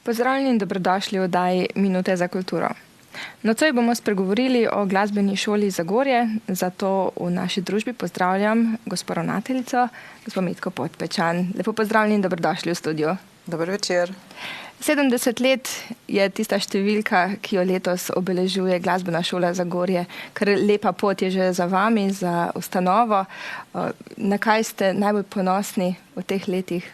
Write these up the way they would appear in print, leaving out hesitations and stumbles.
Pozdravljeni in dobrodošli v oddaji Minute za kulturo. Nocoj bomo spregovorili o glasbeni šoli Zagorje, zato v naši družbi pozdravljam gospo ravnateljico, gospo Metko Podpečan. Lepo pozdravljeni in dobrodošli v studiu. Dober večer. 70 let je tista številka, ki jo letos obeležuje glasbena šola Zagorje. Kar lepa pot je že za vami, za ustanovo. Na kaj ste najbolj ponosni v teh letih?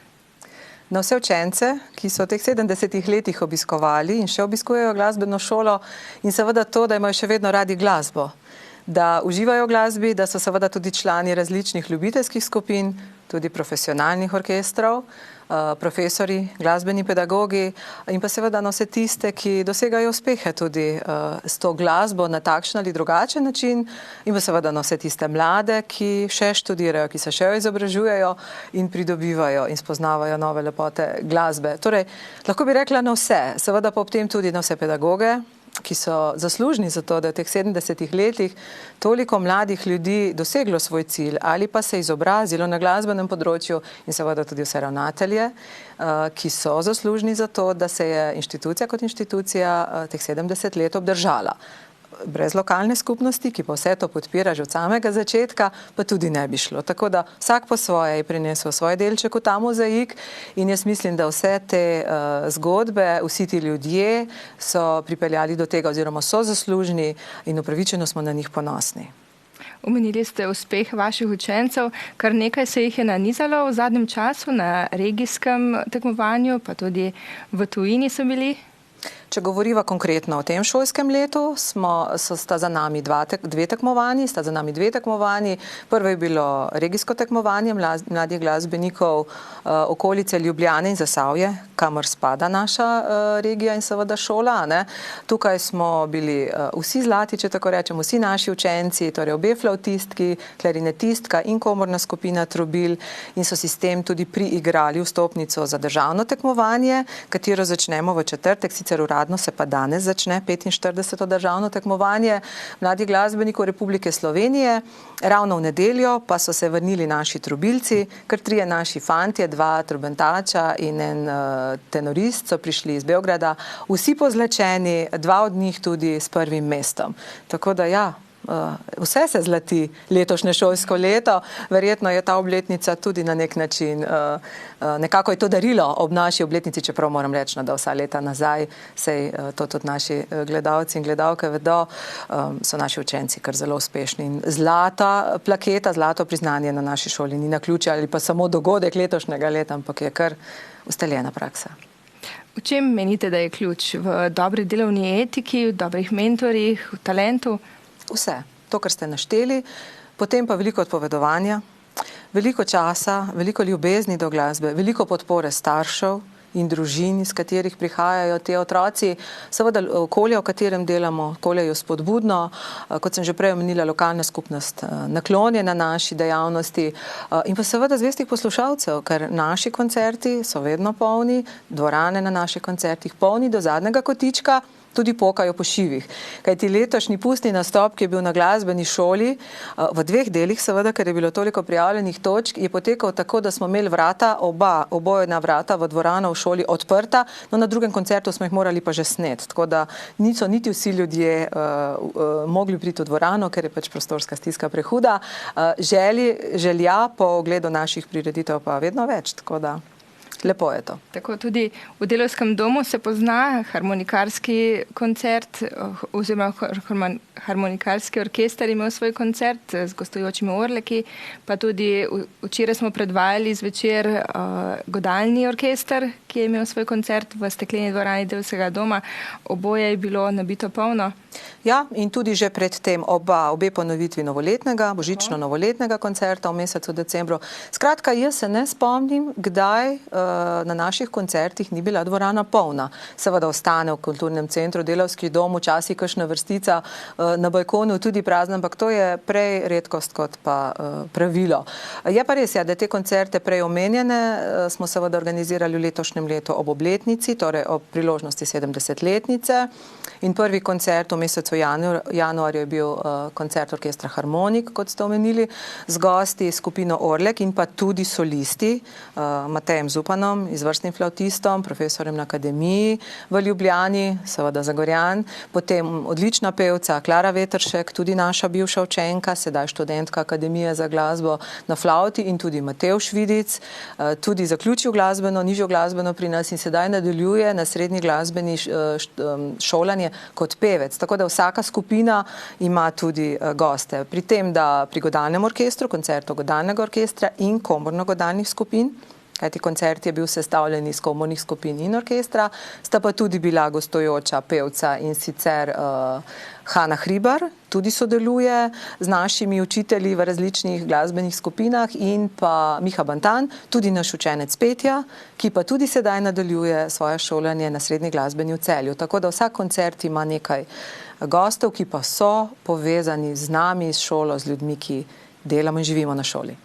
Na vse učence, ki so v teh 70 letih obiskovali in še obiskujejo glasbeno šolo, in seveda to, da imajo še vedno radi glasbo, da uživajo v glasbi, da so seveda tudi člani različnih ljubiteljskih skupin, tudi profesionalnih orkestrov, profesori, glasbeni pedagogi in pa seveda na vse tiste, ki dosegajo uspehe tudi s to glasbo na takšen ali drugačen način, in pa seveda na vse tiste mlade, ki še študirajo, ki se še izobražujejo in pridobivajo in spoznavajo nove lepote glasbe. Torej, lahko bi rekla na vse, seveda pa ob tem tudi na vse pedagoge, ki so zaslužni za to, da je v teh 70 letih toliko mladih ljudi doseglo svoj cilj ali pa se izobrazilo na glasbenem področju, in seveda tudi vse ravnatelje, ki so zaslužni za to, da se je inštitucija kot inštitucija teh 70 let obdržala. Brez lokalne skupnosti, ki pa vse to podpira že od samega začetka, pa tudi ne bi šlo. Tako da vsak po svoje je prinesel svoj delček v ta mozaik in jaz mislim, da vse te zgodbe, vsi ti ljudje so pripeljali do tega oziroma so zaslužni in upravičeno smo na njih ponosni. Omenili ste uspeh vaših učencev, kar nekaj se jih je nanizalo v zadnjem času na regijskem tekmovanju, pa tudi v tujini so bili. Če govoriva konkretno o tem šolskem letu, sta za nami dve tekmovanji. Prvo je bilo regijsko tekmovanje mladih glasbenikov okolice Ljubljane in Zasavje, kamor spada naša regija in seveda šola. Tukaj smo bili vsi zlati, če tako rečem, vsi naši učenci, torej obe flavtistki, klarinetistka in komorna skupina trobil, in so si s tem tudi priigrali vstopnico za državno tekmovanje, katero začnemo v četrtek, sicer uradno se pa danes začne 45. državno tekmovanje mladih glasbenikov Republike Slovenije. Ravno v nedeljo pa so se vrnili naši trobilci, kar 3 naši fantje, 2 trobentača in en tenorist so prišli iz Beograda, vsi pozlačeni, 2 od njih tudi s prvim mestom. Tako da ja, vse se zlati letošnje šolsko leto. Verjetno je ta obletnica tudi na nek način, nekako je to darilo ob naši obletnici, čeprav moram reči, da vsa leta nazaj, sej to tudi naši gledalci in gledalke vedo, so naši učenci kar zelo uspešni. In zlata plaketa, zlato priznanje na naši šoli ni naključje ali pa samo dogodek letošnjega leta, ampak je kar ustaljena praksa. V čem menite, da je ključ? V dobri delovni etiki, v dobrih mentorjih, v talentu? Vse. To, kar ste našteli, potem pa veliko odpovedovanja, veliko časa, veliko ljubezni do glasbe, veliko podpore staršev in družin, iz katerih prihajajo te otroci. Seveda okolje, v katerem delamo, okolje je spodbudno, kot sem že prej omenila, lokalna skupnost naklonjena naši dejavnosti in pa seveda zvestih poslušalcev, ker naši koncerti so vedno polni, dvorane na naših koncertih polni do zadnjega kotička, tudi pokajo po šivih. Kajti letošnji pustni nastop, ki je bil na glasbeni šoli, v 2 delih seveda, ker je bilo toliko prijavljenih točk, je potekal tako, da smo imeli vrata, obojna vrata v dvorano v šoli odprta, no na drugem koncertu smo jih morali pa že sneti. Tako da niso niti vsi ljudje mogli priti v dvorano, ker je pač prostorska stiska prehuda. Želja po ogledu naših prireditev pa vedno več, tako da lepo je to. Tako tudi v Delavskem domu se pozna harmonikarski koncert oziroma harmonikarski orkester imel svoj koncert z gostujočimi Orleki, pa tudi včeraj smo predvajali zvečer godalni orkester, ki je imel svoj koncert v stekleni dvorani Delavskega doma. Oboje je bilo nabito polno. Ja, in tudi že pred tem obe ponovitvi novoletnega, božično-novoletnega koncerta v mesecu decembru. Skratka, jaz se ne spomnim, kdaj na naših koncertih ni bila dvorana polna. Seveda ostane v kulturnem centru Delavski dom včasih kakšna vrstica, na balkonu tudi prazna, ampak to je prej redkost kot pa pravilo. Je pa res, da te koncerte prej omenjene smo seveda organizirali v letošnjem letu ob obletnici, torej ob priložnosti 70-letnice. in prvi koncert v mesecu januarju je bil koncert orkestra Harmonik, kot ste omenili, z gosti skupino Orlek in pa tudi solisti, Matejem Zupanom, izvrstnim flavtistom, profesorjem na akademiji v Ljubljani, seveda Zagorjan, potem odlična pevca Klara Vetršek, tudi naša bivša učenka, sedaj študentka Akademije za glasbo na flavti, in tudi Matevž Vidic, tudi zaključil glasbeno, nižjo glasbeno pri nas in sedaj nadaljuje na srednji glasbeni šolanje kot pevec. Tako da vsaka skupina ima tudi goste. Pri tem, da pri godalnem orkestru, koncertu godalnega orkestra in komorno-godalnih skupin, kajti koncert je bil sestavljen iz komornih skupin in orkestra, sta pa tudi bila gostujoča pevca, in sicer Hanna Hribar tudi sodeluje z našimi učitelji v različnih glasbenih skupinah, in pa Miha Bantan, tudi naš učenec petja, ki pa tudi sedaj nadaljuje svoje šolanje na srednji glasbeni v Celju. Tako da vsak koncert ima nekaj gostov, ki pa so povezani z nami, s šolo, z ljudmi, ki delamo in živimo na šoli.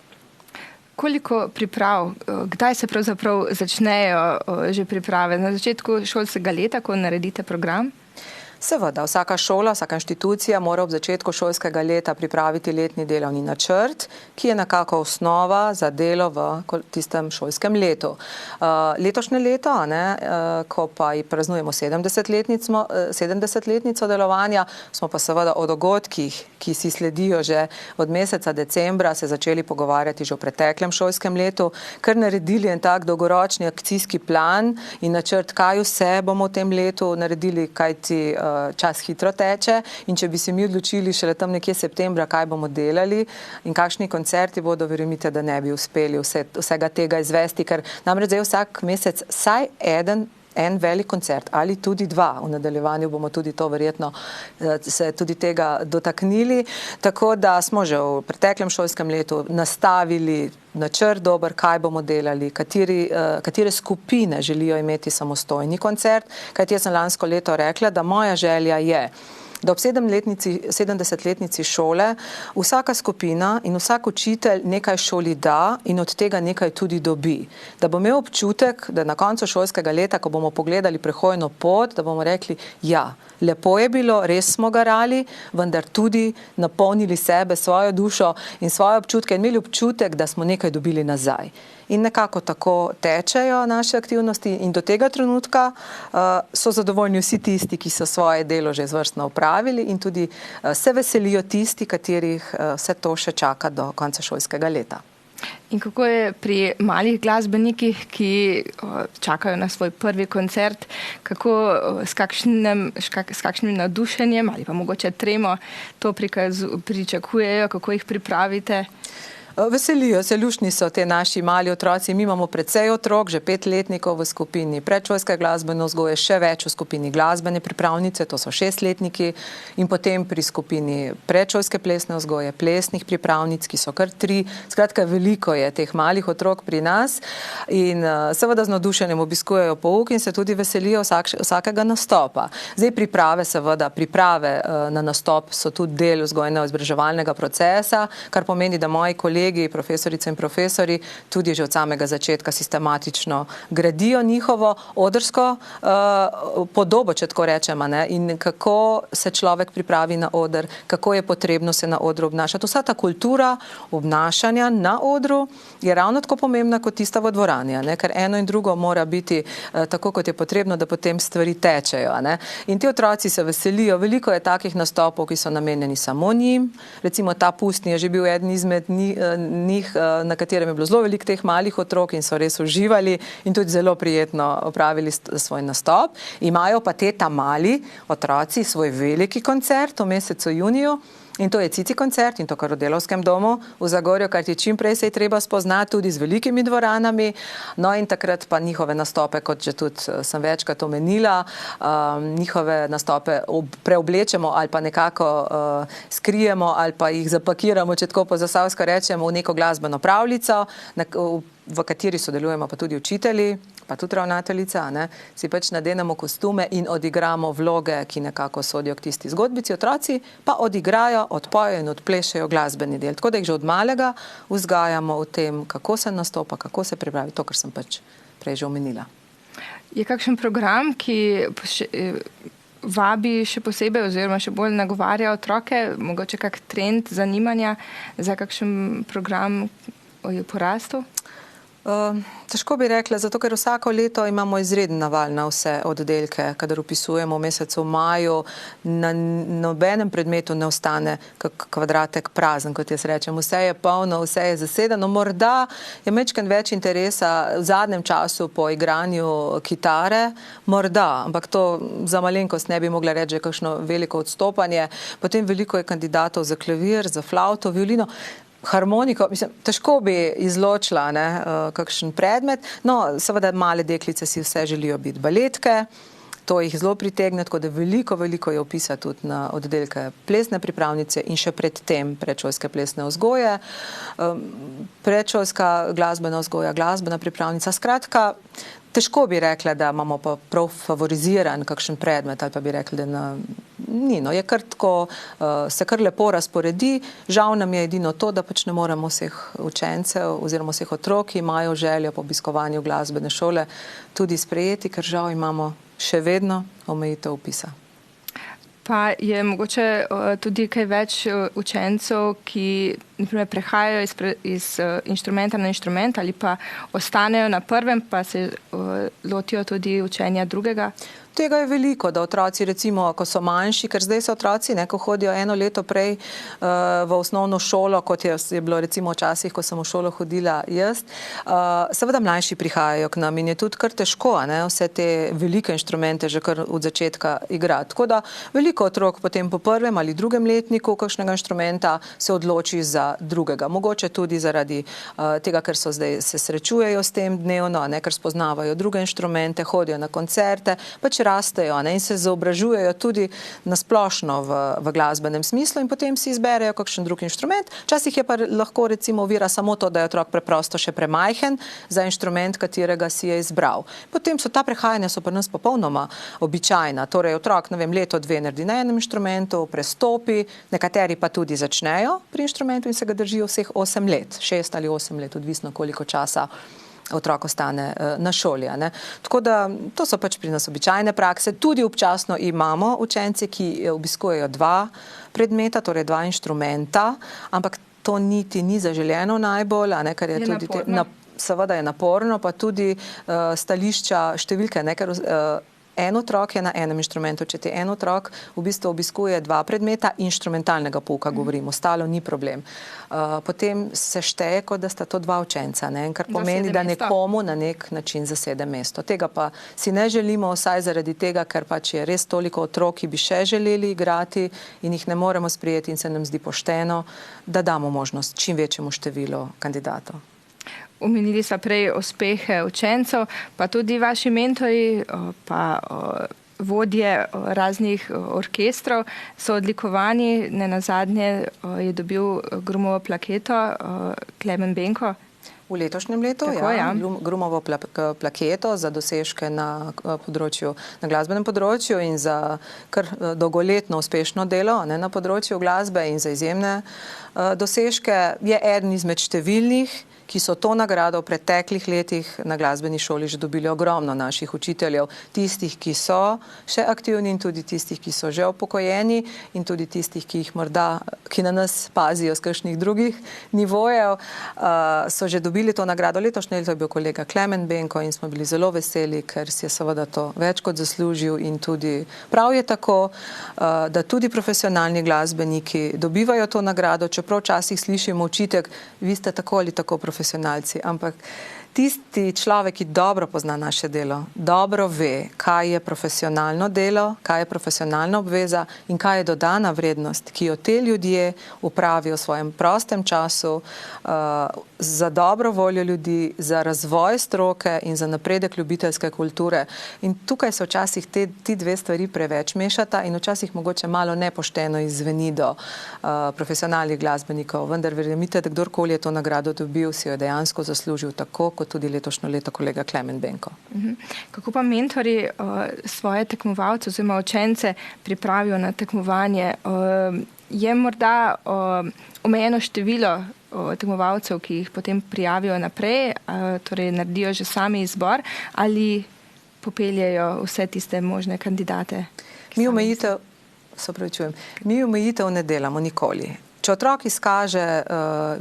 Koliko priprav, kdaj se pravzaprav začnejo že priprave? Na začetku šolskega leta, ko naredite program? Seveda, vsaka šola, vsaka inštitucija mora ob začetku šolskega leta pripraviti letni delovni načrt, ki je nekako osnova za delo v tistem šolskem letu. Letošnje leto, ko pa praznujemo 70-letnico delovanja, smo pa seveda o dogodkih, ki si sledijo že od meseca decembra, se začeli pogovarjati že v preteklem šolskem letu, kar naredili en tak dolgoročni akcijski plan in načrt, kaj vse bomo v tem letu naredili, kajti čas hitro teče, in če bi se mi odločili šele tam nekje septembra, kaj bomo delali in kakšni koncerti bodo, verjemite, da ne bi uspeli vsega tega izvesti, ker namreč zdaj vsak mesec vsaj en velik koncert ali tudi dva. V nadaljevanju bomo tudi to verjetno se tudi tega dotaknili. Tako da smo že v preteklem šolskem letu nastavili načrt dober, kaj bomo delali, katere skupine želijo imeti samostojni koncert, kajti jaz sem lansko leto rekla, da moja želja je, da ob 70-letnici šole vsaka skupina in vsak učitelj nekaj šoli da in od tega nekaj tudi dobi. Da bo imel občutek, da na koncu šolskega leta, ko bomo pogledali prehojno pot, da bomo rekli, ja, lepo je bilo, res smo garali, vendar tudi napolnili sebe, svojo dušo in svoje občutke in imeli občutek, da smo nekaj dobili nazaj. In nekako tako tečejo naše aktivnosti in do tega trenutka so zadovoljni vsi tisti, ki so svoje delo že izvrstno opravili, in tudi se veselijo tisti, katerih vse to še čaka do konca šolskega leta. In kako je pri malih glasbenikih, ki čakajo na svoj prvi koncert, s kakšnim nadušenjem ali pa mogoče tremo to pričakujejo, kako jih pripravite? Veselijo se, luštni so te naši mali otroci. Mi imamo precej otrok, že 5-letnikov v skupini predšolske glasbene vzgoje, še več v skupini glasbene pripravnice, to so 6-letniki, in potem pri skupini predšolske plesne vzgoje, plesnih pripravnic, ki so kar 3. Skratka, veliko je teh malih otrok pri nas in seveda z navdušenjem obiskujejo pouk in se tudi veselijo vsakega nastopa. Zdaj priprave na nastop so tudi del vzgojno-izobraževalnega procesa, kar pomeni, da moji kolegi, profesorice in profesori, tudi že od samega začetka sistematično gradijo njihovo odrsko podobo, če tako rečemo, in kako se človek pripravi na oder, kako je potrebno se na odru obnašati. Vsa ta kultura obnašanja na odru je ravno tako pomembna kot tista v dvorani, ker eno in drugo mora biti tako, kot je potrebno, da potem stvari tečejo. In ti otroci se veselijo. Veliko je takih nastopov, ki so namenjeni samo njim. Recimo ta pustni je že bil eden izmed njih, na katerem je bilo zelo veliko teh malih otrok in so res uživali in tudi zelo prijetno opravili svoj nastop. Imajo pa ta mali otroci svoj veliki koncert v mesecu juniju, in to je Cici koncert, in to kar v Delavskem domu v Zagorju, kar ti čim prej se je treba spoznati tudi z velikimi dvoranami. No in takrat pa njihove nastope, kot že tudi sem večkrat omenila, njihove nastope preoblečemo ali pa nekako skrijemo ali pa jih zapakiramo, če tako po zasavsko rečemo, v neko glasbeno pravljico, v kateri sodelujemo pa tudi učitelji, pa tudi ravnateljica, si pač nadenemo kostume in odigramo vloge, ki nekako sodijo k tisti zgodbici. Otroci pa odigrajo, odpojo in odplešejo glasbeni del. Tako da jih že od malega vzgajamo v tem, kako se nastopa, kako se pripravi, to, kar sem pač prej že omenila. Je kakšen program, ki vabi še posebej oziroma še bolj nagovarja otroke, mogoče kak trend zanimanja za kakšen program je porastel? Težko bi rekla, zato ker vsako leto imamo izreden naval na vse oddelke, kadar upisujemo v mesecu maju, na nobenem predmetu ne ostane kak kvadratek prazen, kot jaz rečem. Vse je polno, vse je zasedeno. Morda je majčkeno več interesa v zadnjem času po igranju kitare, morda, ampak to za malenkost ne bi mogla reči, že kakšno veliko odstopanje. Potem veliko je kandidatov za klavir, za flavto, violino. Harmoniko, mislim, težko bi izločila kakšen predmet. No, seveda male deklice si vse želijo biti baletke, to jih zelo pritegne, tako da veliko je upisa tudi na oddelke plesne pripravnice in še predtem predšolske plesne vzgoje, predšolska glasbena vzgoja, glasbena pripravnica. Skratka, težko bi rekla, da imamo pa prav favoriziran kakšen predmet ali pa bi rekli, da ni. No, je kar tako, se kar lepo razporedi. Žal nam je edino to, da pač ne moremo vseh učencev oziroma vseh otrok, ki imajo željo po obiskovanju glasbene šole, tudi sprejeti, ker žal imamo še vedno omejitev vpisa. Pa je mogoče tudi kaj več učencev, ki naprimer prehajajo iz inštrumenta na inštrument ali pa ostanejo na prvem, pa se lotijo tudi učenja drugega? Tega je veliko, da otroci recimo, ko so manjši, ker zdaj so otroci, ko hodijo eno leto prej v osnovno šolo, kot je bilo recimo včasih, ko sem v šolo hodila jaz. Seveda mlajši prihajajo k nam in je tudi kar težko, vse te velike inštrumente že kar od začetka igrati. Tako da veliko otrok potem po prvem ali drugem letniku kakšnega inštrumenta se odloči za drugega. Mogoče tudi zaradi tega, ker so zdaj se srečujejo s tem dnevno, ker spoznavajo druge inštrumente, hodijo na koncerte, pač rastejo in se izobražujejo tudi nasplošno v glasbenem smislu in potem si izberejo kakšen drug inštrument. Včasih je pa lahko recimo ovira samo to, da je otrok preprosto še premajhen za inštrument, katerega si je izbral. Potem so ta prehajanja pri nas popolnoma običajna. Torej otrok, leto, dve naredi na enem inštrumentu, prestopi, nekateri pa tudi začnejo pri inštrumentu in se ga držijo vseh 8 let, 6 ali 8 let, odvisno koliko časa otrok ostane na šoli. Tako da to so pač pri nas običajne prakse. Tudi občasno imamo učenci, ki obiskujejo 2 predmeta, torej 2 inštrumenta, ampak to niti ni zaželeno najbolj, ker je tudi seveda je naporno, pa tudi stališča številke, ker en otrok je na enem inštrumentu, če ti en otrok v bistvu obiskuje 2 predmeta inštrumentalnega pouka, govorim, ostalo ni problem. Potem se šteje, kot da sta to 2 učenca, kar pomeni, da nekomu na nek način zasede mesto. Tega pa si ne želimo, vsaj zaradi tega, ker pač je res toliko otrok, ki bi še želeli igrati in jih ne moremo sprijeti in se nam zdi pošteno, da damo možnost čim večjemu številu kandidatov. Omenili so prej uspehe učencev, pa tudi vaši mentori, pa vodje raznih orkestrov so odlikovani. Nenazadnje je dobil Grumovo plaketo Klemen Benko. V letošnjem letu, Grumovo plaketo za dosežke na glasbenem področju in za kar dolgoletno uspešno delo na področju glasbe in za izjemne dosežke. Je eden izmed številnih, ki so to nagrado v preteklih letih na glasbeni šoli že dobili ogromno naših učiteljev, tistih, ki so še aktivni in tudi tistih, ki so že upokojeni in tudi tistih, ki na nas pazijo z kakšnih drugih nivojev, so že dobili to nagrado. Letošnje leto je bil kolega Klemen Benko in smo bili zelo veseli, ker si je seveda to več kot zaslužil in tudi prav je tako, da tudi profesionalni glasbeniki dobivajo to nagrado, čeprav včasih slišimo očitek, vi ste tako ali tako profesionalci, ampak tisti človek, ki dobro pozna naše delo, dobro ve, kaj je profesionalno delo, kaj je profesionalna obveza in kaj je dodana vrednost, ki jo te ljudje upravijo v svojem prostem času za dobro voljo ljudi, za razvoj stroke in za napredek ljubiteljske kulture. In tukaj se včasih ti 2 stvari preveč mešata in včasih mogoče malo nepošteno izzveni do profesionalnih glasbenikov, vendar verjemite, da kdorkoli je to nagrado dobil, si jo dejansko zaslužil tako, kot tudi letošnjo leto kolega Klemen Benko. Kako pa mentori svoje tekmovalce oziroma učence pripravijo na tekmovanje? Je morda omejeno število tekmovalcev, ki jih potem prijavijo naprej, torej naredijo že sami izbor ali popeljejo vse tiste možne kandidate? Mi omejitev ne delamo nikoli. Če otrok izkaže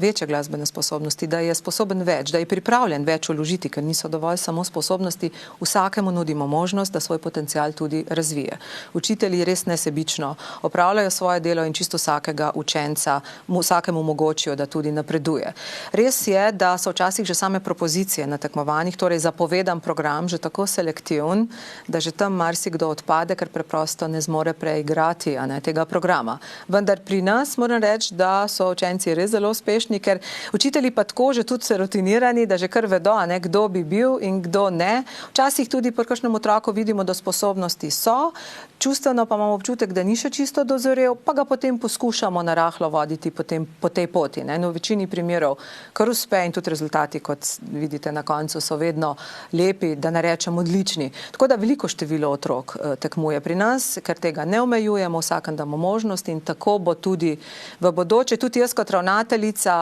večje glasbene sposobnosti, da je sposoben več, da je pripravljen več vložiti, ker niso dovolj samo sposobnosti, vsakemu nudimo možnost, da svoj potencial tudi razvije. Učitelji res nesebično opravljajo svoje delo in čisto vsakega učenca, vsakemu omogočijo, da tudi napreduje. Res je, da so včasih že same propozicije na tekmovanjih, torej zapovedan program, že tako selektivn, da že tam marsikdo odpade, ker preprosto ne zmore preigrati tega programa. Vendar pri nas moram reči, da so učenci res zelo uspešni, ker učitelji pa tako že tudi so rutinirani, da že kar vedo, kdo bi bil in kdo ne. Včasih tudi pri kakšnem otroku vidimo, da sposobnosti so, čustveno pa imamo občutek, da ni še čisto dozorel, pa ga potem poskušamo narahlo voditi po tej poti. V večini primerov kar uspe in tudi rezultati, kot vidite na koncu, so vedno lepi, da ne rečem odlični. Tako da veliko število otrok tekmuje pri nas, ker tega ne omejujemo, vsakem damo možnost in tako bo tudi v bodoče. Tudi jaz kot ravnateljica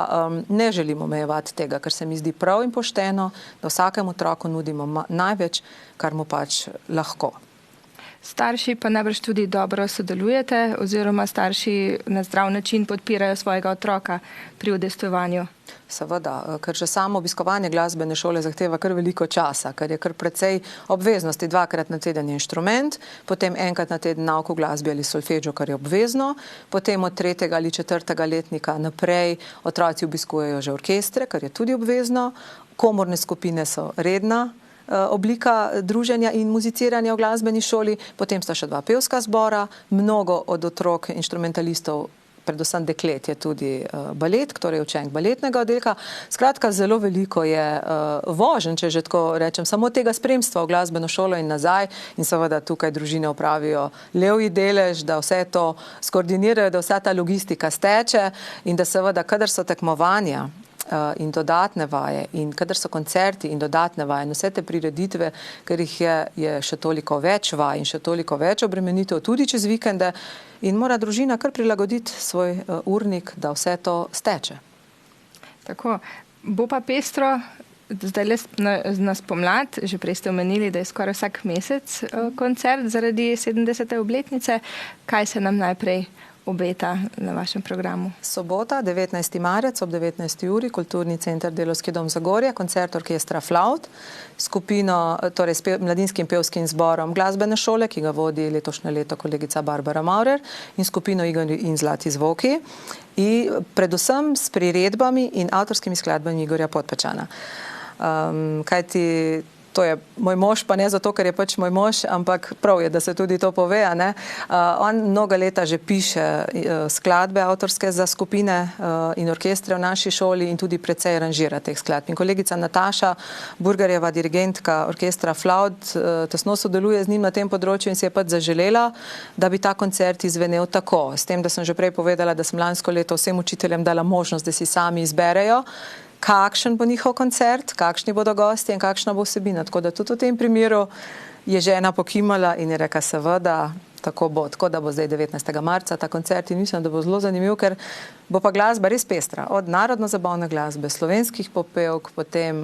ne želim omejevati tega, ker se mi zdi prav in pošteno, da vsakemu otroku nudimo največ, kar mu pač lahko. Starši pa najbrž tudi dobro sodelujete oziroma starši na zdrav način podpirajo svojega otroka pri udejstvovanju. Seveda, ker že samo obiskovanje glasbene šole zahteva kar veliko časa, ker je kar precej obveznosti. 2-krat na teden je inštrument, potem 1-krat na teden nauk v glasbi ali solfeggio, kar je obvezno, potem od 3. ali 4. letnika naprej otroci obiskujejo že orkestre, kar je tudi obvezno, komorne skupine so redna oblika druženja in muziciranja v glasbeni šoli, potem sta še 2 pevska zbora, mnogo od otrok inštrumentalistov, predvsem deklet, je tudi balet, torej učenk baletnega oddelka. Skratka, zelo veliko je voženj, če že tako rečem, samo tega spremstva v glasbeno šolo in nazaj in seveda tukaj družine opravijo levji delež, da vse to skoordinirajo, da vsa ta logistika steče in da seveda, kadar so tekmovanja in dodatne vaje in kadar so koncerti in dodatne vaje in vse te prireditve, ker jih je še toliko več vaj in še toliko več obremenitev tudi čez vikende in mora družina kar prilagoditi svoj urnik, da vse to steče. Tako, bo pa pestro zdaj na spomlad, že prej ste omenili, da je skoraj vsak mesec koncert zaradi 70. obletnice. Kaj se nam najprej obeta na vašem programu? Sobota, 19. marec ob 19. uri, Kulturni center Delavski dom Zagorje, koncert orkestra Flavt, skupino, torej s mladinskim pevskim zborom glasbene šole, ki ga vodi letošnje leto kolegica Barbara Maurer in skupino Igor in Zlati zvoki in predvsem s priredbami in avtorskimi skladbami Igorja Podpečana. Kajti to je moj mož, pa ne zato, ker je pač moj mož, ampak prav je, da se tudi to pove. On mnoga leta že piše skladbe avtorske za skupine in orkestre v naši šoli in tudi precej aranžira teh skladb. In kolegica Nataša Burgarjeva, dirigentka orkestra Flavt, tesno sodeluje z njim na tem področju in si je pač zaželela, da bi ta koncert izvenel tako. S tem, da sem že prej povedala, da sem lansko leto vsem učiteljem dala možnost, da si sami izberejo, kakšen bo njihov koncert, kakšni bodo gosti in kakšna bo vsebina. Tako da tudi v tem primeru je žena pokimala in je rekla, seveda, tako bo. Tako da bo zdaj 19. marca ta koncert in mislim, da bo zelo zanimiv, ker bo pa glasba res pestra. Od narodno-zabavne glasbe, slovenskih popevk, potem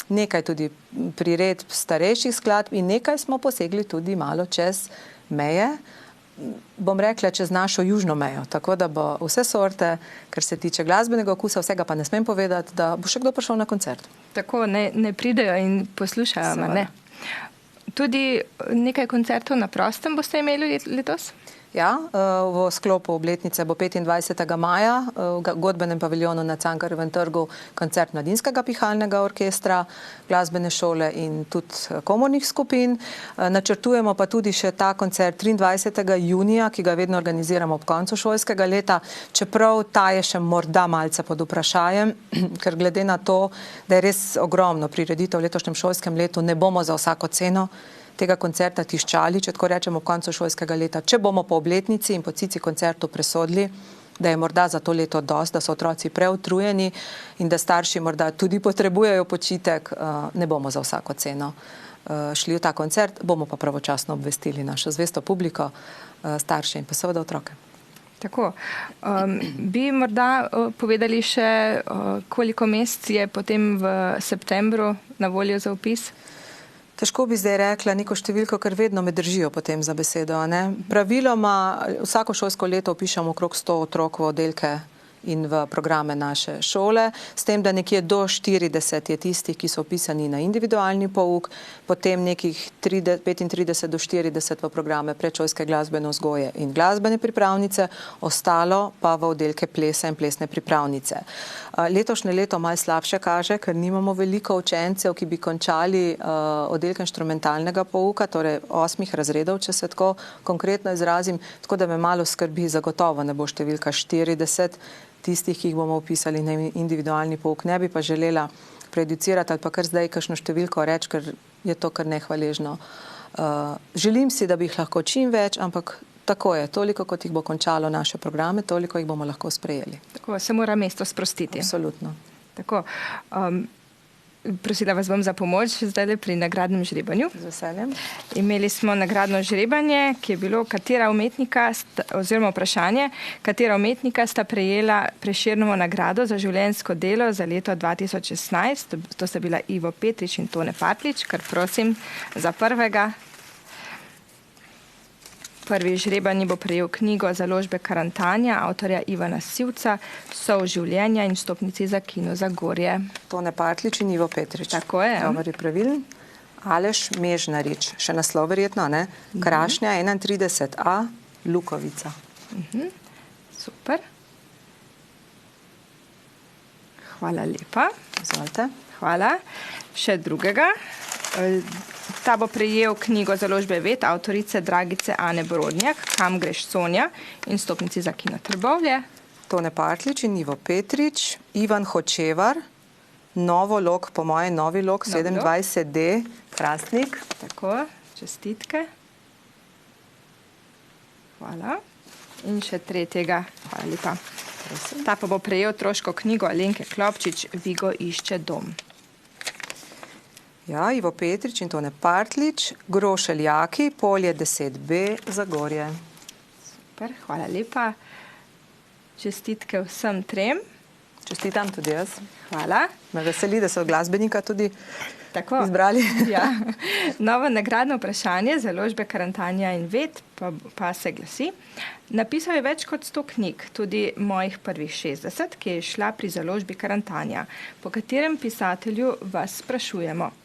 nekaj tudi priredb starejših skladb in nekaj smo posegli tudi malo čez meje, bom rekla, čez našo južno mejo. Tako da bo vse sorte, kar se tiče glasbenega okusa, vsega pa ne smem povedati, da bo še kdo prišel na koncert. Tako, ne pridejo in poslušajo, ne? Tudi nekaj koncertov na prostem boste imeli letos? Ja, v sklopu obletnice bo 25. maja v godbenem paviljonu na Cankarjevem trgu koncert mladinskega pihalnega orkestra, glasbene šole in tudi komornih skupin. Načrtujemo pa tudi še ta koncert 23. junija, ki ga vedno organiziramo ob koncu šolskega leta, čeprav ta je še morda malce pod vprašajem, ker glede na to, da je res ogromno prireditev v letošnjem šolskem letu, ne bomo za vsako ceno tega koncerta tiščali, če tako rečemo, v koncu šolskega leta. Če bomo po obletnici in po cici koncertu presodili, da je morda za to leto dosti, da so otroci preutrujeni in da starši morda tudi potrebujejo počitek, ne bomo za vsako ceno šli v ta koncert, bomo pa pravočasno obvestili našo zvesto publiko, starše in pa seveda otroke. Tako. Bi morda povedali še, koliko mest je potem v septembru na voljo za vpis? Težko bi zdaj rekla neko številko, ker vedno me držijo potem za besedo. Ne? Praviloma vsako šolsko leto vpišemo okrog 100 otrok v oddelke in v programe naše šole, s tem, da nekje do 40 je tistih, ki so vpisani na individualni pouk, potem nekih 35 do 40 v programe predšolske glasbene vzgoje in glasbene pripravnice, ostalo pa v oddelke plesa in plesne pripravnice. Letošnje leto malo slabše kaže, ker nimamo veliko učencev, ki bi končali oddelke inštrumentalnega pouka, torej 8 razredov, če se tako konkretno izrazim, tako da me malo skrbi, zagotovo ne bo številka 40 tistih, ki jih bomo vpisali na individualni pouk. Ne bi pa želela prejudicirati ali pa kar zdaj kakšno številko reči, ker je to kar nehvaležno. Želim si, da bi jih lahko čim več, ampak tako je, toliko kot jih bo končalo naše programe, toliko jih bomo lahko sprejeli. Tako, se mora mesto sprostiti. Absolutno. Tako, prosila vas bom za pomoč zdaj pri nagradnem žrebanju. Z veseljem. Imeli smo nagradno žrebanje, ki je bilo, katera umetnika, oziroma vprašanje, katera umetnika sta prejela Prešernovo nagrado za življenjsko delo za leto 2016. To sta bila Ivo Petrič in Tone Partljič, kar prosim za prvega. Prvi žrebanji bo prejel knjigo založbe Karantanja, avtorja Ivana Sivca, Sol življenja in vstopnici za kino Zagorje. Tone Partljič in Ivo Petrič. Tako je. Dobar je pravilen. Aleš Mežnarič, še naslov verjetno, ne? Krašnja 31a, Lukovica. Super. Hvala lepa. Izvolite. Hvala. Še drugega. Ta bo prejel knjigo založbe Ved, avtorice Dragice Ane Brodnjak, Kam greš Sonja in vstopnici za kino Trbovlje. Tone Partljič in Ivo Petrič, Ivan Hočevar, Novolog, po moje Novi Log, 27D, Hrastnik. Tako, čestitke. Hvala. In še tretjega. Hvala lepa. Ta pa bo prejel otroško knjigo Alenke Klopčič, Vigo išče dom. Ja, Ivo Petrič in Tone Partljič, Grošeljaki, Polje 10B, Zagorje. Super, hvala lepa. Čestitke vsem trem. Čestitam tudi jaz. Hvala. Me veseli, da so glasbenika tudi tako izbrali. Ja. Novo nagradno vprašanje založbe Karantanja in Ved pa se glasi. Napisal je več kot 100 knjig, tudi mojih prvih 60, ki je šla pri založbi Karantanja, po katerem pisatelju vas sprašujemo.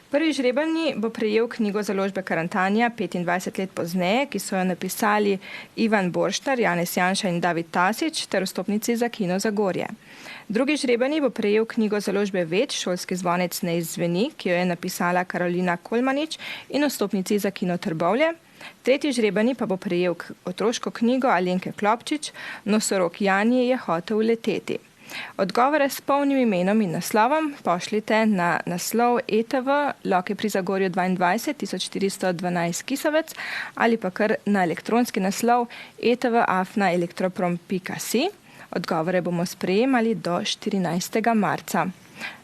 Prvi žrebanji bo prejel knjigo založbe Karantanja 25 let pozneje, ki so jo napisali Ivan Borštar, Janez Janša in David Tasič ter vstopnici za kino Zagorje. Drugi žrebanji bo prejel knjigo založbe Ved, Šolski zvonec ne izzveni, ki jo je napisala Karolina Kolmanič in vstopnici za kino Trbovlje. Tretji žrebanji pa bo prejel otroško knjigo Alenke Klopčič, Nosorog Jani je hotel leteti. Odgovore s polnim imenom in naslovom pošljite na naslov ETV, Loke pri Zagorju 22 1412 Kisovec ali pa kar na elektronski naslov etv@elektroprom.si. Odgovore bomo sprejemali do 14. marca.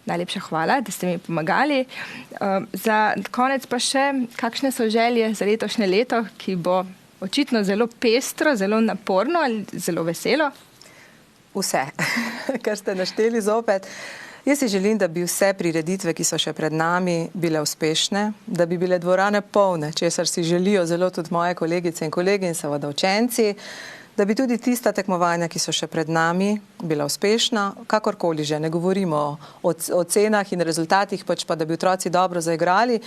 Najlepša hvala, da ste mi pomagali. Za konec pa še, kakšne so želje za letošnje leto, ki bo očitno zelo pestro, zelo naporno ali zelo veselo? Vse, kar ste našteli zopet. Jaz si želim, da bi vse prireditve, ki so še pred nami, bile uspešne, da bi bile dvorane polne, česar si želijo zelo tudi moje kolegice in kolegi in seveda učenci, da bi tudi tista tekmovanja, ki so še pred nami, bila uspešna, kakorkoli že, ne govorimo o cenah in rezultatih, pač pa da bi otroci dobro zaigrali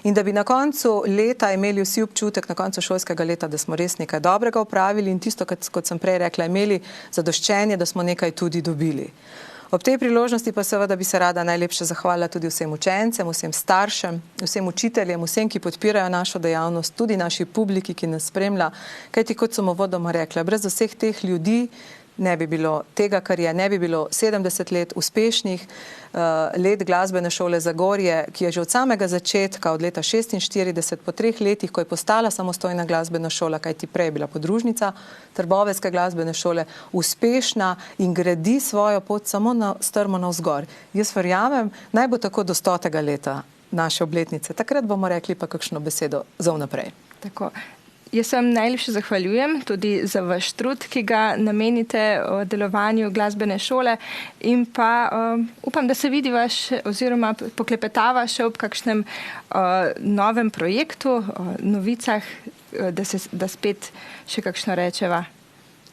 in da bi na koncu leta imeli vsi občutek, na koncu šolskega leta, da smo res nekaj dobrega opravili in tisto, kot sem prej rekla, imeli zadoščenje, da smo nekaj tudi dobili. Ob tej priložnosti pa seveda bi se rada najlepše zahvalila tudi vsem učencem, vsem staršem, vsem učiteljem, vsem, ki podpirajo našo dejavnost, tudi naši publiki, ki nas spremlja, kajti kot sem uvodoma rekla, brez vseh teh ljudi ne bi bilo tega, kar je, ne bi bilo 70 let uspešnih let glasbene šole Zagorje, ki je že od samega začetka, od leta 46, po 3 letih, ko je postala samostojna glasbena šola, kajti prej je bila podružnica Trboveljske glasbene šole, uspešna in gradi svojo pot samo strmo navzgor. Jaz verjamem, naj bo tako do 100. leta naše obletnice. Takrat bomo rekli pa kakšno besedo za vnaprej. Tako. Jaz vam najlepše zahvaljujem tudi za vaš trud, ki ga namenite o delovanju glasbene šole in pa upam, da se vidiva oziroma poklepetava še ob kakšnem novem projektu, novicah, da spet še kakšno rečeva.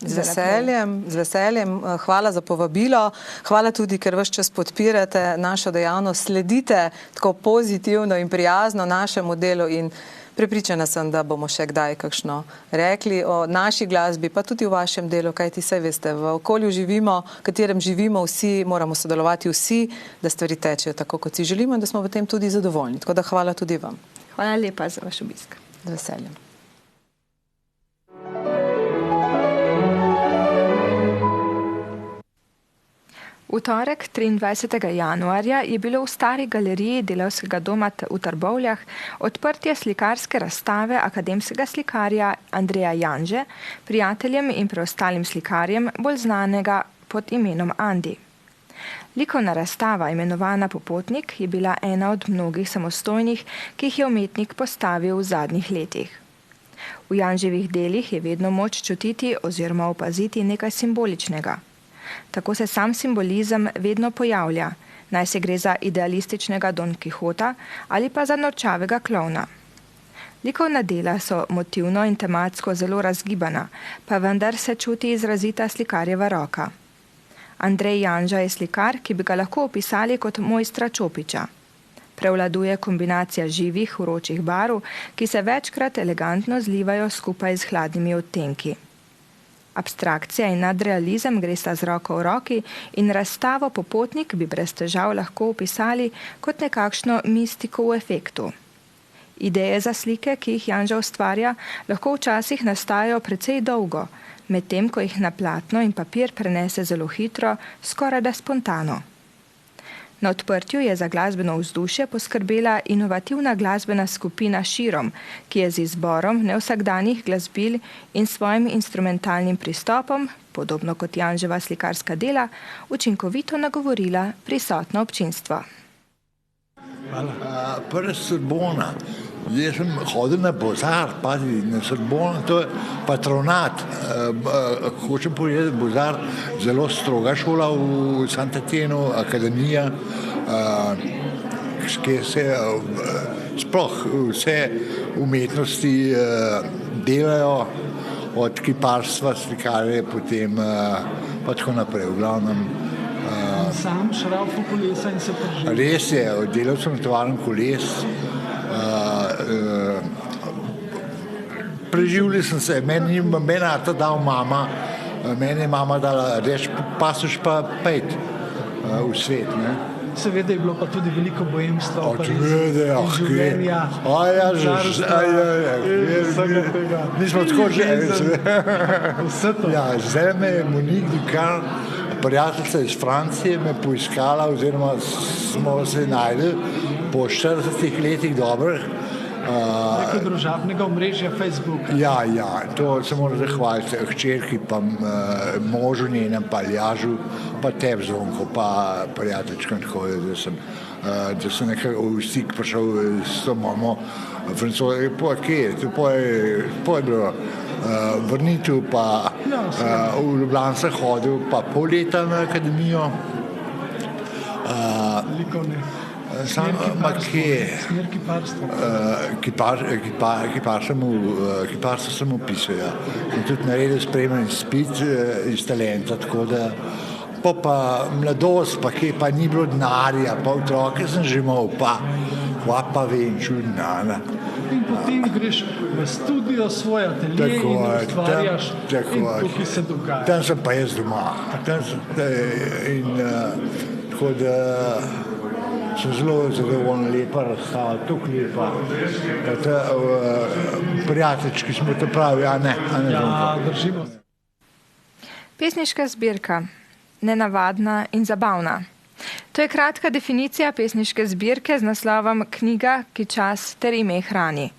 Z veseljem. Hvala za povabilo. Hvala tudi, ker ves čas podpirate našo dejavnost, sledite tako pozitivno in prijazno našemu delu in prepričana sem, da bomo še kdaj kakšno rekli o naši glasbi, pa tudi v vašem delu, kajti saj veste, v okolju živimo, v katerem živimo vsi, moramo sodelovati vsi, da stvari tečejo tako, kot si želimo in da smo v tem tudi zadovoljni. Tako da hvala tudi vam. Hvala lepa za vaš obisk. Z veseljem. V torek, 23. januarja, je bilo v stari galeriji Delavskega doma v Trbovljah odprtje slikarske razstave akademskega slikarja Andreja Janže, prijateljem in preostalim slikarjem, bolj znanega pod imenom Andi. Likovna razstava, imenovana Popotnik, je bila ena od mnogih samostojnih, ki jih je umetnik postavil v zadnjih letih. V Janževih delih je vedno moč čutiti oziroma opaziti nekaj simboličnega. Tako se sam simbolizem vedno pojavlja, naj se gre za idealističnega Don Kihota ali pa za norčavega klovna. Likovna dela so motivno in tematsko zelo razgibana, pa vendar se čuti izrazita slikarjeva roka. Andrej Janža je slikar, ki bi ga lahko opisali kot mojstra čopiča. Prevladuje kombinacija živih, vročih barv, ki se večkrat elegantno zlivajo skupaj z hladnimi odtenki. Abstrakcija in nadrealizem gresta z roko v roki in razstavo Popotnik bi brez težav lahko opisali kot nekakšno mistiko v efektu. Ideje za slike, ki jih Janža ustvarja, lahko včasih nastajajo precej dolgo, medtem ko jih na platno in papir prenese zelo hitro, skorajda spontano. Na odprtju je za glasbeno vzdušje poskrbela inovativna glasbena skupina Širom, ki je z izborom nevsakdanjih glasbil in svojim instrumentalnim pristopom, podobno kot Janževa slikarska dela, učinkovito nagovorila prisotno občinstvo. Hvala. Prva Sorbona. Jaz sem hodil na Bozar, pazi, na Sorbona, to je patronat. Hočem povedati, Bozar, zelo stroga šola v Sant'Etienu, akademija, kjer se sploh vse umetnosti delajo, od kiparstva, slikarje, potem pa tako naprej, v glavnem. Sam šraufal kolesa in se pržil. Res je, delal sem v tovarnem koles. Preživljal sem se, meni je dal mama, meni je mama dala reči, pasoš pa pejt v svet, ne. Seveda je bilo pa tudi veliko bojemstva, življenja, mi smo tako vse to. Ja, zdaj me je Monique Ducan, prijateljica iz Francije, me poiskala, oziroma smo se najdeli po 40 letih dobrih. Neko družabnega omrežja Facebooka. Ja, to se moram zahvaliti hčerki, pa možu njenem, pa Aljažu, pa tebi Zvonko, pa prijateljčkam, tako da sem nekako v stik prišel s to mamo Francoze, po je bilo vrnitev, pa v Ljubljano sem hodil, pa pol leta na akademijo. Likovne. Smer kiparstva. Kiparstvo sem upisal, ja. In tudi naredil spremljen izpit iz talenta, tako da pa mladost, pa ni bilo denarja, pa otroke sem že imel, pa vem, čudna. In potem greš v studio svoj atelje in ustvarjaš in tukaj se dogaja. Tam sem pa jaz doma. Tako da sem zelo zadovoljen, lepa razstava, tukaj lepa. Prijateljčki smo to pravi, a ne. Ja, držimo. Pesniška zbirka. Nenavadna in zabavna. To je kratka definicija pesniške zbirke z naslovom Knjiga, ki čas ter ime hrani.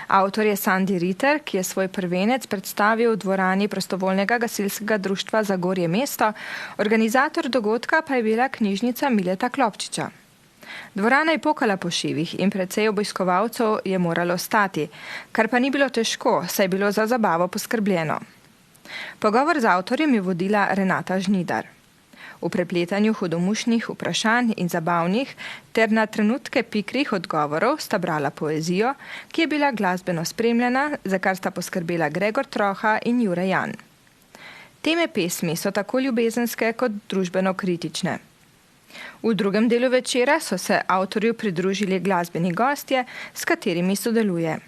Avtor je Sandi Ritter, ki je svoj prvenec predstavil v dvorani prostovoljnega gasilskega društva Zagorje mesto, organizator dogodka pa je bila knjižnica Mileta Klopčiča. Dvorana je pokala po šivih in precej obiskovalcev je moralo stati, kar pa ni bilo težko, saj je bilo za zabavo poskrbljeno. Pogovor z avtorjem je vodila Renata Žnidar. V prepletanju hudomušnih vprašanj in zabavnih ter na trenutke pikrih odgovorov sta brala poezijo, ki je bila glasbeno spremljena, za kar sta poskrbela Gregor Troha in Jure Jan. Teme pesmi so tako ljubezenske kot družbeno kritične. V drugem delu večera so se avtorju pridružili glasbeni gostje, s katerimi sodeluje.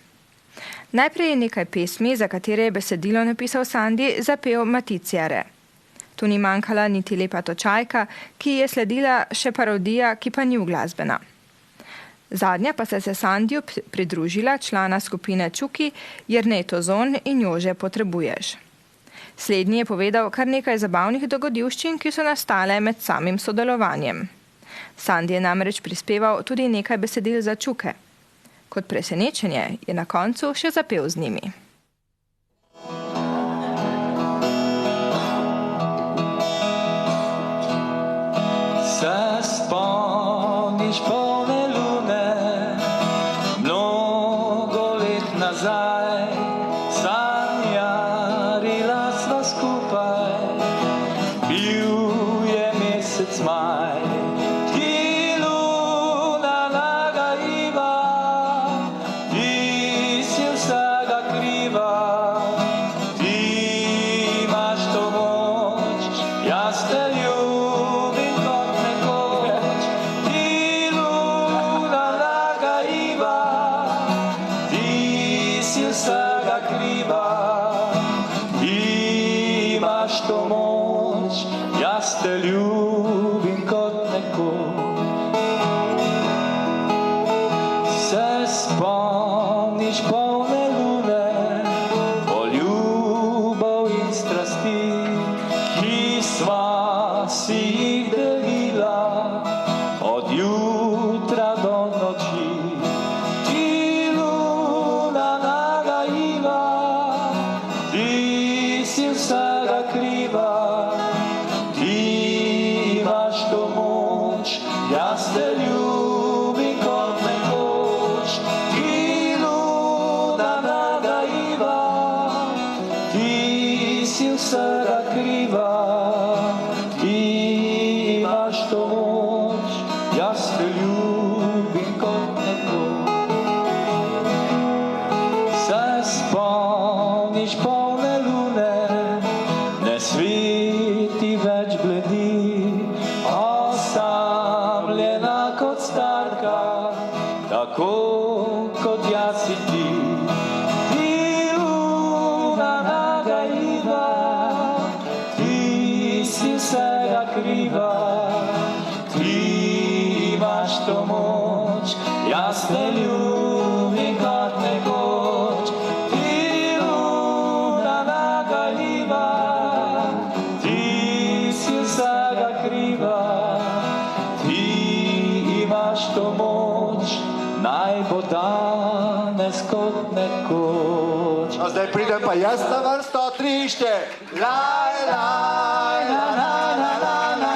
Najprej je nekaj pesmi, za katere je besedilo napisal Sandi, zapel Matic Jere. Tu ni manjkala niti Lepa točajka, ki je sledila še parodija, ki pa ni uglasbena. Zadnja pa se Sandiju pridružila člana skupine Čuki, Jernej Tozon in Jože Potrebuješ. Slednji je povedal kar nekaj zabavnih dogodivščin, ki so nastale med samim sodelovanjem. Sandi je namreč prispeval tudi nekaj besedil za Čuke. Kot presenečenje je na koncu še zapel z njimi. Se spomniš polne lune, mnogo let nazaj, sanjarila sva skupaj, bil je mesec maj, ti luna nagajiva, ti si vsega kriva, ti imaš to moč, jaz te ljubim kot vsega kriva, imaš to moč, jaz te ljubim kot nekoč. Se spomniš polne lune, poljubov in strasti, ki sva si jih delila od jutra do noči. Vsega kriva, ti imaš to moč, jaz te ljubim kot nekoč. Ti luna nagajiva, ti si vsega kriva, ti imaš to moč, jaz te ljubim kot nekoč. Se spomniš polne lune, sveti več bledi, osamljena kot starka, tako kot jaz si ti. Ti luna nagajiva, ti si vsega kriva, ti imaš to moč, jaz te ljubim kot nekoč. To moč, naj bo danes kot nekoč. A zdaj pridem pa jaz na vrsto, 3, 4. Laj, laj, la, la, la, la, la.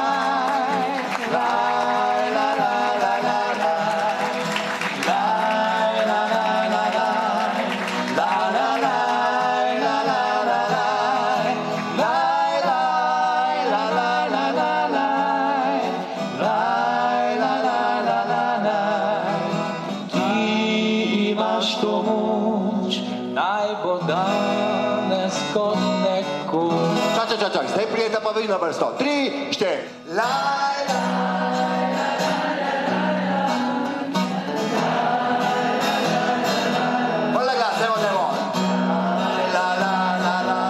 Laj, la, la, la, la, la. Laj, la, la, la, la. La, la, laj, la, la, la, la. Laj, laj, la, la, la, la, la. To moč, naj bo danes kot nekoč. Čak, zdaj prijete pa vi na vrsto. 3, 4. Laj, laj, la, la, la, la. Polega, dajmo. La, la, la, la.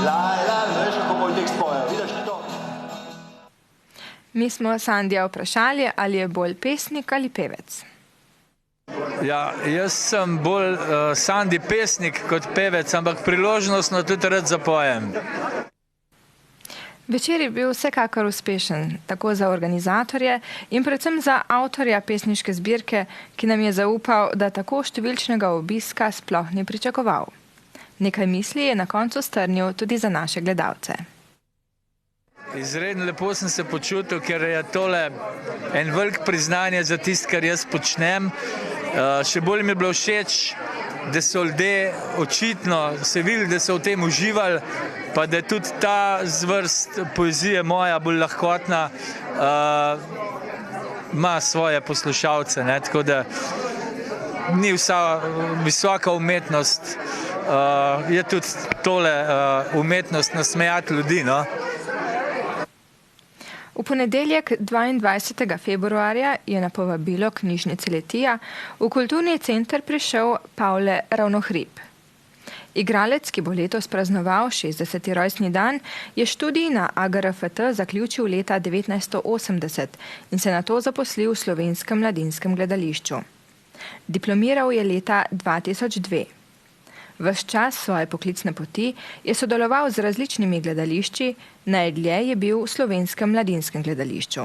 Laj, la, veš, kako moj tekst poje. Vidiš to? Mi smo Sandija vprašali, ali je bolj pesnik ali pevec. Ja, jaz sem bolj Sandi pesnik kot pevec, ampak priložnostno tudi rad zapojem. Večer je bil vsekakor uspešen, tako za organizatorje in predvsem za avtorja pesniške zbirke, ki nam je zaupal, da tako številčnega obiska sploh ni pričakoval. Nekaj misli je na koncu strnil tudi za naše gledalce. Izredno lepo sem se počutil, ker je tole en velik priznanje za tisto, kar jaz počnem. Še bolj mi je bilo všeč, da so ljudje očitno se videli, da so v tem uživali, pa da je tudi ta zvrst poezije moja bolj lahkotna, ima svoje poslušalce, ne? Tako da ni vsa visoka umetnost, je tudi tole umetnost nasmejati ljudi, no? V ponedeljek 22. februarja je na povabilo knjižnice Letija v kulturni center prišel Pavle Ravnohrib. Igralec, ki bo letos praznoval 60. rojstni dan, je študij na AGRFT zaključil leta 1980 in se nato zaposlil v Slovenskem mladinskem gledališču. Diplomiral je leta 2002. Ves čas svoje poklicne poti je sodeloval z različnimi gledališči, najdlje je bil v Slovenskem mladinskem gledališču.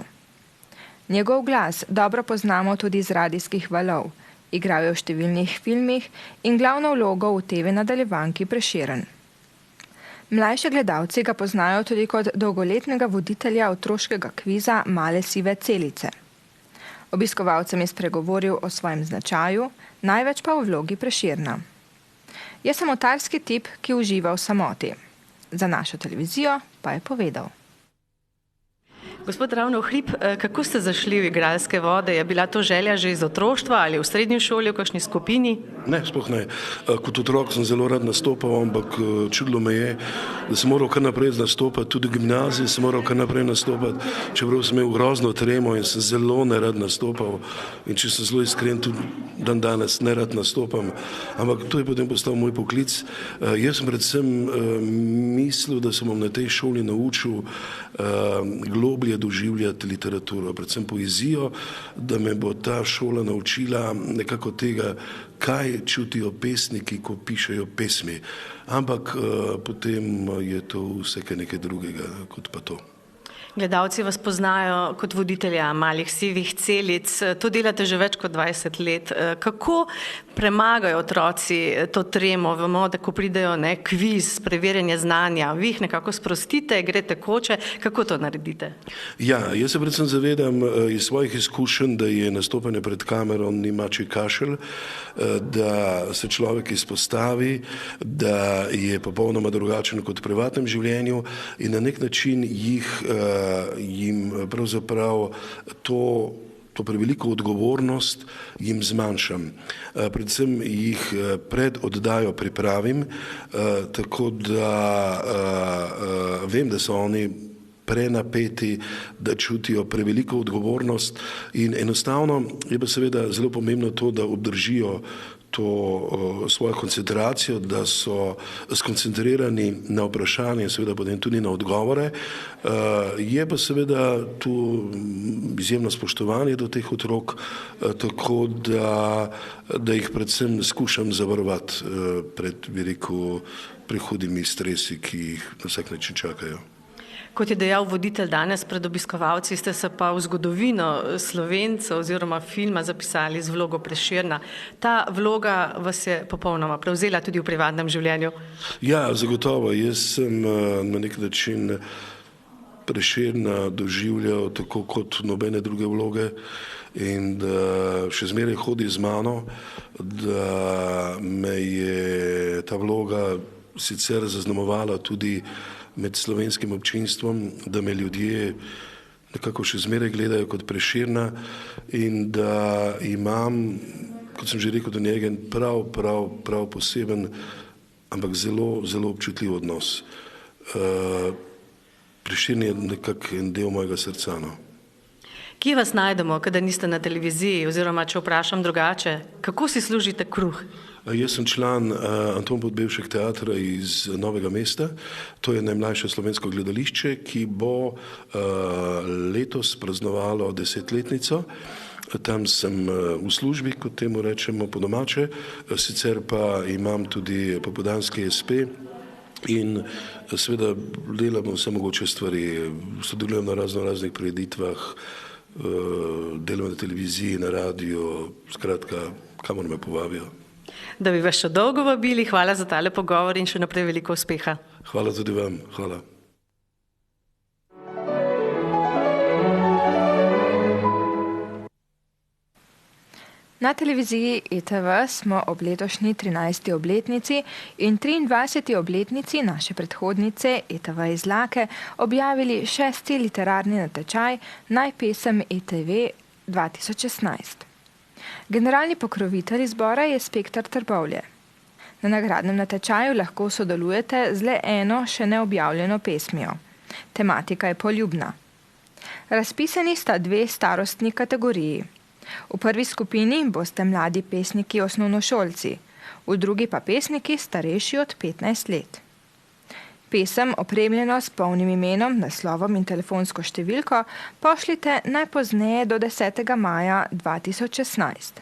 Njegov glas dobro poznamo tudi iz radijskih valov, igral je v številnih filmih in glavno vlogo v TV nadaljevanki Prešeren. Mlajši gledalci ga poznajo tudi kot dolgoletnega voditelja otroškega kviza Male sive celice. Obiskovalcem je spregovoril o svojem značaju, največ pa o vlogi Prešerna. Je samotarski tip, ki uživa v samoti. Za našo televizijo pa je povedal. Gospod Ravnohrib, kako ste zašli v igralske vode? Je bila to želja že iz otroštva ali v srednji šoli, v kakšni skupini? Ne, sploh ne. Kot otrok sem zelo rad nastopal, ampak čudilo me je, da sem moral kar naprej nastopati, tudi v gimnaziji sem moral kar naprej nastopati, čeprav sem imel grozno tremo in sem zelo nerad nastopal. In če sem zelo iskren, tudi dan danes nerad nastopam. Ampak to je potem postal moj poklic. Jaz sem predvsem mislil, da sem bom na tej šoli naučil globlje doživljati literaturo, predvsem poezijo, da me bo ta šola naučila nekako tega, kaj čutijo pesniki, ko pišejo pesmi. Ampak potem je to vse nekaj drugega kot pa to. Gledalci vas poznajo kot voditelja Malih sivih celic. To delate že več kot 20 let. Kako premagajo otroci to tremo? Vemo, da ko pridejo kviz, preverjanje znanja, vi jih nekako sprostite, gre tekoče. Kako to naredite? Ja, jaz se predvsem zavedam iz svojih izkušenj, da je nastopanje pred kamero ni mačji kašelj, da se človek izpostavi, da je popolnoma drugačen kot v privatnem življenju in na nek način jim pravzaprav to preveliko odgovornost jim zmanjšam. Predvsem jih pred oddajo pripravim, tako da vem, da so oni prenapeti, da čutijo preveliko odgovornost in enostavno je pa seveda zelo pomembno to, da obdržijo to svojo koncentracijo, da so skoncentrirani na vprašanje in seveda potem tudi na odgovore. Je pa seveda tu izjemno spoštovanje do teh otrok, tako da jih predvsem skušam zavarovati pred prehudimi stresi, ki jih na vsak način čakajo. Kot je dejal voditelj danes pred obiskovalci, ste se pa v zgodovino Slovencev oziroma filma zapisali z vlogo Prešerna. Ta vloga vas je popolnoma prevzela tudi v privatnem življenju? Ja, zagotovo. Jaz sem na nek način Prešerna doživljal tako kot nobene druge vloge in da še zmeraj hodi z mano, da me je ta vloga sicer zaznamovala tudi med slovenskim občinstvom, da me ljudje nekako še zmeraj gledajo kot Prešerna in da imam, kot sem že rekel do njega, prav poseben, ampak zelo, zelo občutljiv odnos. Prešern je nekako en del mojega srca. Kje vas najdemo, kadar niste na televiziji, oziroma če vprašam drugače, kako si služite kruh? Jaz sem član Anton Podbevšek teatra iz Novega mesta. To je najmlajše slovensko gledališče, ki bo letos praznovalo 10-letnico. Tam sem v službi, kot temu rečemo po domače, sicer pa imam tudi popoldanski SP in seveda delam vse mogoče stvari. Sodelujem na raznih prireditvah, delam na televiziji, na radiju, skratka, kamor me povabijo. Da bi vas še dolgo vabili, hvala za tale pogovor in še naprej veliko uspeha. Hvala tudi vam, hvala. Na televiziji ETV smo ob letošnji 13. obletnici in 23. obletnici naše predhodnice ETV Izlake objavili 6. literarni natečaj Naj pesem ETV 2016. Generalni pokrovitelj izbora je Spektar Trbovlje. Na nagradnem natečaju lahko sodelujete z le eno še neobjavljeno pesmijo. Tematika je poljubna. Razpisani sta 2 starostni kategoriji. V prvi skupini boste mladi pesniki osnovnošolci, v drugi pa pesniki starejši od 15 let. Pesem, opremljeno s polnim imenom, naslovom in telefonsko številko, pošljite najpozneje do 10. maja 2016.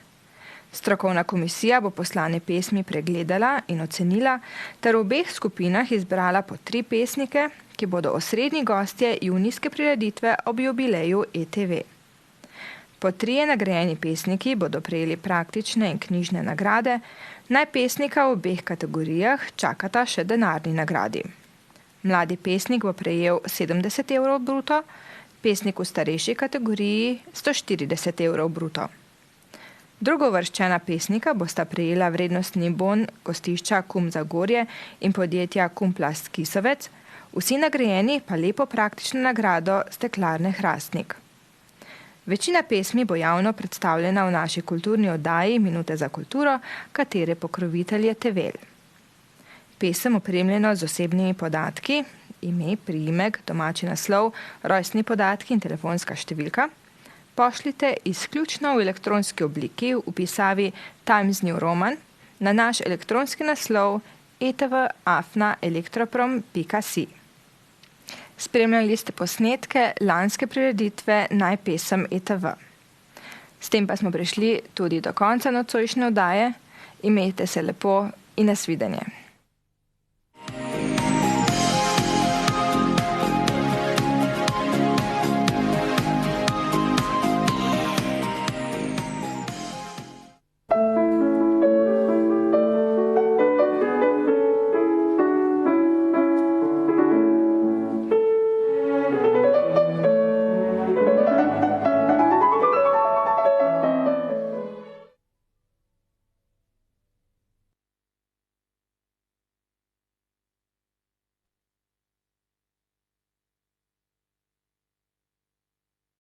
Strokovna komisija bo poslane pesmi pregledala in ocenila, ter v obeh skupinah izbrala po 3 pesnike, ki bodo osrednji gostje junijske prireditve ob jubileju ETV. Po 3 nagrajeni pesniki bodo prejeli praktične in knjižne nagrade, naj pesnika v obeh kategorijah čakata še denarni nagradi. Mladi pesnik bo prejel 70 evrov bruto, pesnik v starejši kategoriji 140 evrov bruto. Drugovrščena pesnika bosta prejela vrednostni bon gostišča Kum Zagorje in podjetja Kumplast Kisovec, vsi nagrajeni pa lepo praktično nagrado Steklarne Hrastnik. Večina pesmi bo javno predstavljena v naši kulturni oddaji Minute za kulturo, katere pokrovitelj je Tevel. Pesem opremljeno z osebnimi podatki, ime, priimek, domači naslov, rojstni podatki in telefonska številka, pošljite izključno v elektronski obliki v pisavi Times New Roman na naš elektronski naslov etv@elektroprom.si. Spremljali ste posnetke lanske prireditve Naj pesem ETV. S tem pa smo prišli tudi do konca nocojšnje oddaje. Imejte se lepo in nasvidenje.